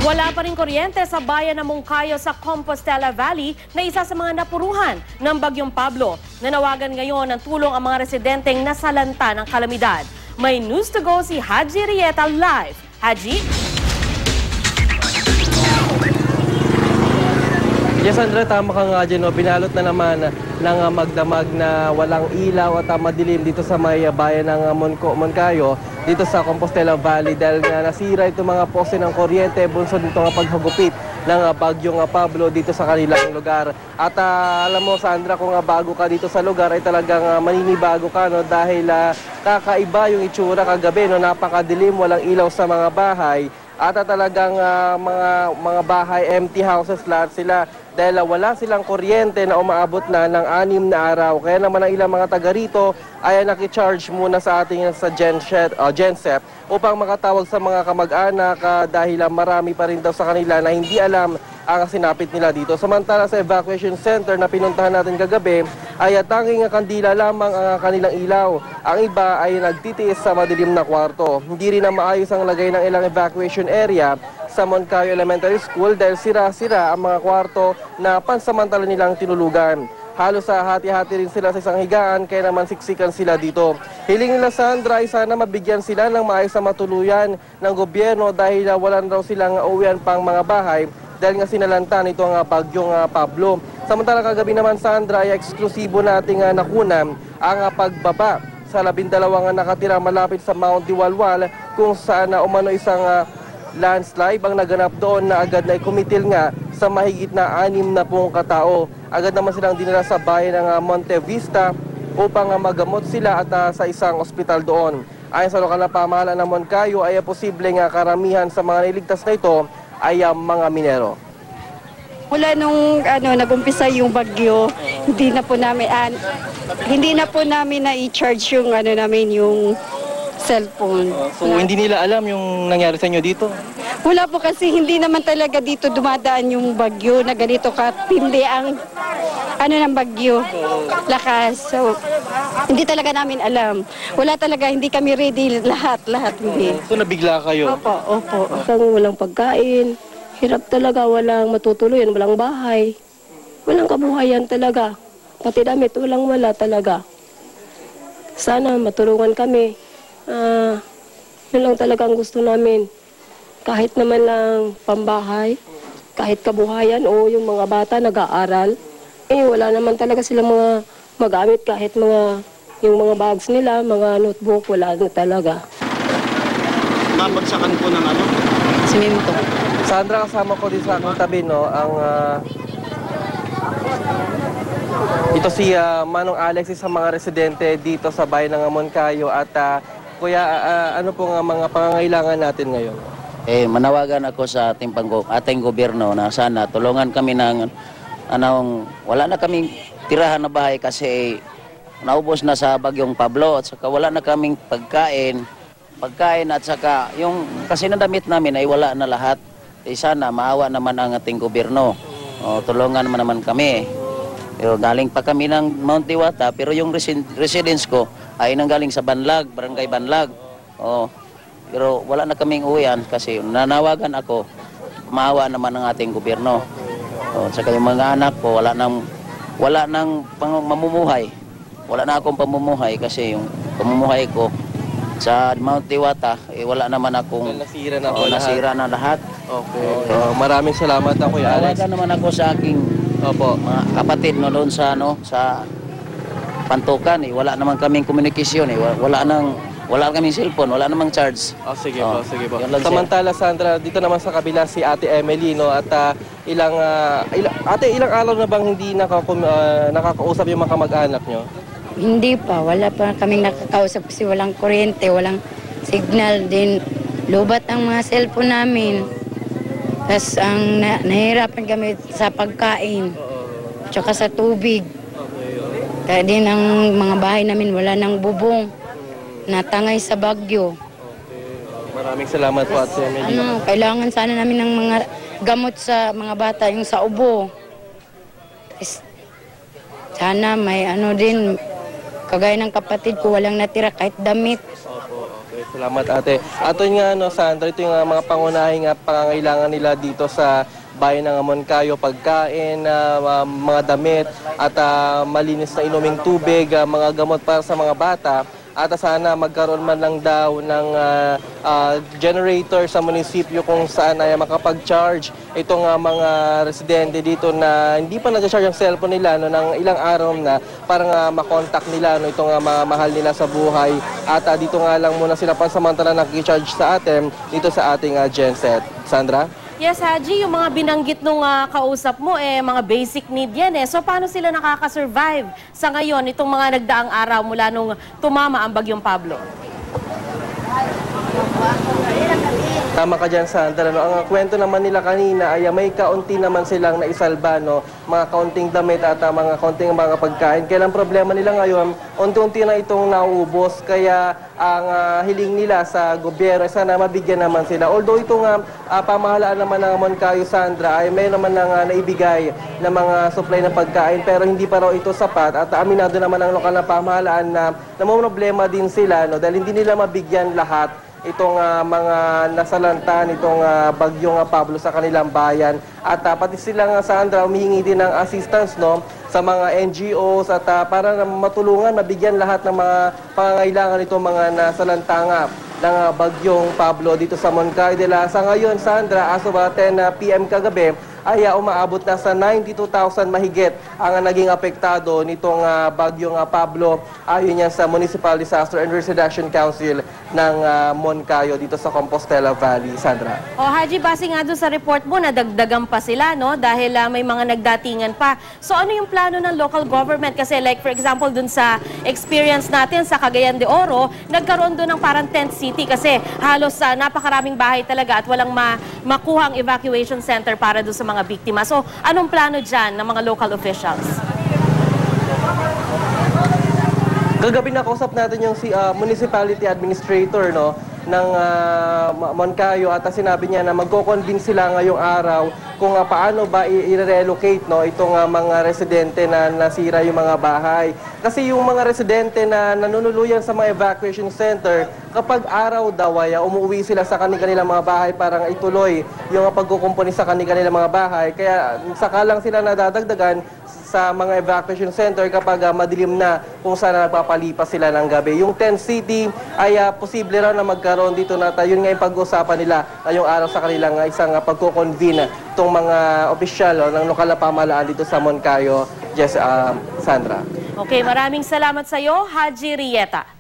Wala pa rin kuryente sa bayan ng Moncayo sa Compostela Valley na isa sa mga napuruhan ng Bagyong Pablo. Nanawagan ngayon ng tulong ang mga residenteng nasalanta ng kalamidad. May news to go si Haji Rieta live. Haji? Yes, Andrea, tama ka nga dyan. No? Pinalot na naman ng magdamag na walang ilaw at madilim dito sa may bayan ng Moncayo, dito sa Compostela Valley dahil nga nasira itong mga poste ng kuryente bunsod nito nga paghagupit ng Bagyong Pablo dito sa kanilang lugar. At alam mo, Sandra, kung bago ka dito sa lugar ay talagang maninibago ka, no? Dahil kakaiba yung itsura kagabi, no? Napakadilim, walang ilaw sa mga bahay. At talagang mga bahay, empty houses lahat sila dahil wala silang kuryente na umaabot na ng 6 na araw. Kaya naman ang ilang mga taga rito ay nakicharge muna sa ating sa Genset upang makatawag sa mga kamag-anak dahil marami pa rin daw sa kanila na hindi alam ang sinapit nila dito. Samantala sa evacuation center na pinuntahan natin kagabi ay tanging kandila lamang ang kanilang ilaw. Ang iba ay nagtitiis sa madilim na kwarto. Hindi rin na maayos ang lagay ng ilang evacuation area sa Moncayo Elementary School dahil sira-sira ang mga kwarto na pansamantala nilang tinulugan. Halos sa hati-hati rin sila sa isang higaan kaya naman siksikan sila dito. Hiling nila, Sandra, ay sana mabigyan sila ng maayos na matuluyan ng gobyerno dahil wala na daw silang uwian pang mga bahay dahil nga sinalanta nito ang Bagyong Pablo. Samantala kagabi naman, Sandra, ay eksklusibo nating nakunan ang pagbaba sa 12 nakatira malapit sa Mount Diwalwal kung saan umano isang landslide ang naganap doon na agad na ikumitil nga sa mahigit na 60 katao. Agad naman silang dinala sa bayan ng Monte Vista upang magamot sila at sa isang ospital doon. Ayon sa lokal na pamahalaan ng Moncayo ay posibleng karamihan sa mga niligtas na ito ay mga minero. Mula nung nag-umpisa yung bagyo, hindi na po namin na-i-charge yung yung cellphone. So hindi nila alam yung nangyari sa inyo dito? Wala po kasi hindi naman talaga dito dumadaan yung bagyo na ganito katindi ang ng bagyo, lakas. So hindi talaga namin alam. Wala talaga, hindi kami ready lahat hindi. So nabigla kayo? Opo. Walang pagkain, hirap talaga, walang matutuluyan, walang bahay, walang kabuhayan talaga. Pati damit, wala talaga. Sana matulungan kami. Yun lang talaga ang gusto namin. Kahit naman lang pambahay, kahit kabuhayan o yung mga bata nag-aaral, wala naman talaga silang mga magamit kahit yung mga bags nila, mga notebook, wala na talaga. Babagsakan po ng Simento. Sandra, kasama ko din sa aking tabi, no, ito si Manong Alex, sa mga residente dito sa bayan ng Moncayo. At kuya, ano po nga mga pangangailangan natin ngayon? Manawagan ako sa ating gobyerno na sana tulungan kami ng wala na kaming tirahan na bahay kasi naubos na sa Bagyong Pablo at saka wala na kaming pagkain at saka yung kasi nadamit namin ay wala na lahat. Sana maawa naman ang ating gobyerno. Tulungan naman kami. Pero galing pa kami ng Mount Diwata pero yung residence ko ay nanggaling sa Barangay Banlag. Pero wala na kaming uwian kasi nanawagan ako, maawa naman ang ating gobyerno. Saka yung mga anak ko, wala nang mamumuhay. Wala na akong pamumuhay kasi yung pamumuhay ko sa Mount Diwata, wala naman akong nasira na lahat. Okay. Maraming salamat ako, Kuya Alex. Nawagan naman ako sa aking mga kapatid doon sa Pantukan. Wala naman kaming komunikasyon. Wala kaming cellphone, wala namang charge. Sige po. Samantala, Sandra, dito naman sa kabila si Ate Emily, no, at ilang araw na bang hindi nakakausap yung mga kamag-anak nyo? Hindi pa, wala pa kaming nakakausap kasi walang kuryente, walang signal din. Lubat ang mga cellphone namin. Tapos nahihirapan kami sa pagkain, tsaka sa tubig. Kaya din ang mga bahay namin wala nang bubong. Natangay sa bagyo. Maraming salamat po, Ate Emily. Kailangan sana namin ng mga gamot sa mga bata, yung sa ubo. Sana may din, kagaya ng kapatid ko, walang natira kahit damit. Okay, salamat ate. Ato nga no, Sandra, ito yung mga pangunahing pangangailangan nila dito sa bayan ng Moncayo, pagkain, mga damit at malinis na inuming tubig, mga gamot para sa mga bata. At sana magkaroon man lang daw ng generator sa munisipyo kung saan ay makapag-charge itong mga residente dito na hindi pa nag-charge ang cellphone nila no, ng ilang araw na para makontak nila no, itong mga mahal nila sa buhay. At dito nga lang muna sila pansamantala nakikicharge sa atin dito sa ating genset. Sandra? Yes, Haji, yung mga binanggit nung kausap mo, mga basic need yan. So, paano sila nakaka-survive sa ngayon, itong mga nagdaang araw mula nung tumama ang Bagyong Pablo? Tama ka dyan, Sandra. No? Ang kwento naman nila kanina ay may kaunti naman silang naisalba, no? Mga kaunting damit at mga kaunting mga pagkain. Kaya ang problema nila ngayon, unti-unti na itong nauubos. Kaya ang hiling nila sa gobyerno, sana mabigyan naman sila. Although itong pamahalaan naman ng Moncayo, Sandra, ay may naman naibigay na mga supply ng pagkain. Pero hindi pa raw ito sapat. At aminado naman ang lokal na pamahalaan na problema din sila, no? Dahil hindi nila mabigyan lahat itong mga nasalanta nitong Bagyong Pablo sa kanilang bayan. At pati silang Sandra humihingi din ng assistance no sa mga NGOs at para matulungan, mabigyan lahat ng mga pangangailangan nitong mga nasalanta ng Bagyong Pablo dito sa Moncayo. Sa ngayon, Sandra, as of 10 PM kagabi, ay umaabot na sa 92,000 mahigit ang naging apektado nitong Bagyong Pablo ayon yan sa Municipal Disaster and Risk Reduction Council ng Moncayo dito sa Compostela Valley. Sandra. Haji, base nga doon sa report mo, nadagdagan pa sila, no? Dahil may mga nagdatingan pa. So ano yung plano ng local government? Kasi like for example, doon sa experience natin sa Cagayan de Oro, nagkaroon doon ng parang tent city kasi halos napakaraming bahay talaga at walang makuha ang evacuation center para doon sa mga biktima. So, anong plano dyan ng mga local officials? Kagabi nakausap natin yung municipality administrator no, ng Moncayo at sinabi niya na magko-convince sila ngayong araw kung paano ba i-relocate no, itong mga residente na nasira yung mga bahay. Kasi yung mga residente na nanunuluyan sa mga evacuation center, kapag araw daw ay umuwi sila sa kanilang mga bahay para ituloy yung pagkukumpuni sa kanilang mga bahay. Kaya saka lang sila nadadagdagan sa mga evacuation center kapag madilim na kung saan nagpapalipas sila ng gabi. Yung tent city ay posible raw na magkaroon dito na yun nga yung pag-usapan nila ngayong araw sa kanilang isang pagkukonvene itong mga opisyal ng lokal na pamahalaan dito sa Moncayo. Yes, Sandra. Okay, maraming salamat sa iyo, Haji Rieta.